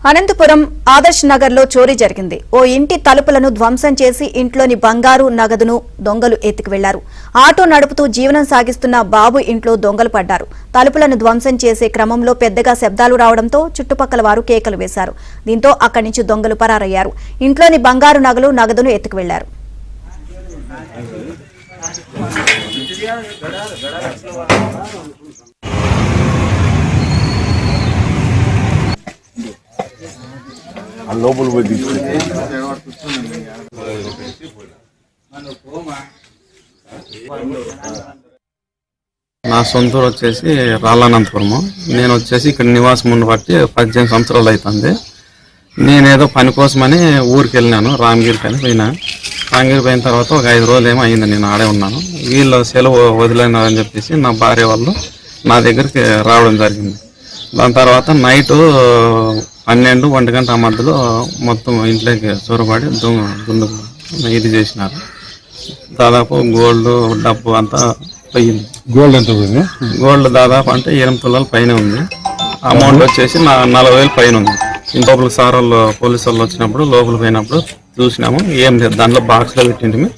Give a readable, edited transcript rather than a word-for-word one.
అనంతపురం ఆదర్శ్ నగర్ లో చోరీ జరిగింది. ఓ ఇంటి తలుపులను ధ్వంసం చేసి ఇంట్లోని బంగారు నగదును దొంగలు ఎత్తుకు వెళ్లారు. ఆటో నడుపుతూ జీవనం సాగిస్తున్న బాబు ఇంట్లో దొంగలు పడ్డారు. తలుపులను ధ్వంసం చేసే క్రమంలో పెద్దగా శబ్దాలు రావడంతో చుట్టుపక్కల వారు కేకలు వేశారు. దీంతో అక్కడి నుంచి దొంగలు పరారయ్యారు. ఇంట్లోని బంగారు నగదును ఎత్తుకు వెళ్లారు. లోపల పోయి తీసుకుంటే నా సొంత ఊరు వచ్చేసి రాళ్ళనంతపురము. నేను వచ్చేసి ఇక్కడ నివాసం ఉండి బట్టి 18 సంవత్సరాలు అవుతుంది. నేనేదో పని కోసమని ఊరికి వెళ్ళినాను, రామగిరికి అని పోయినా. రామగిరి పోయిన తర్వాత ఒక 5 రోజులు ఏమో అయింది, నేను ఆడే ఉన్నాను. వీళ్ళు సెలవు వదిలేనారని చెప్పేసి నా భార్య వాళ్ళు నా దగ్గరికి రావడం జరిగింది. దాని తర్వాత నైటు 12-1 గంట మధ్యలో మొత్తం ఇంట్లోకి చొరబడి ఇది చేసినారు. దాదాపు గోల్డ్ డబ్బు అంతా పోయింది. గోల్డ్ ఎంత పోయింది? గోల్డ్ దాదాపు అంటే 8 తులాల పైన ఉంది. అమౌంట్ వచ్చేసి 40,000 పైన ఉంది. లోపలికి సార్ వాళ్ళు పోలీసు వాళ్ళు వచ్చినప్పుడు లోపలికి పోయినప్పుడు చూసినాము, ఏం లేదు, దాంట్లో బాక్స్లో పెట్టింటిమి.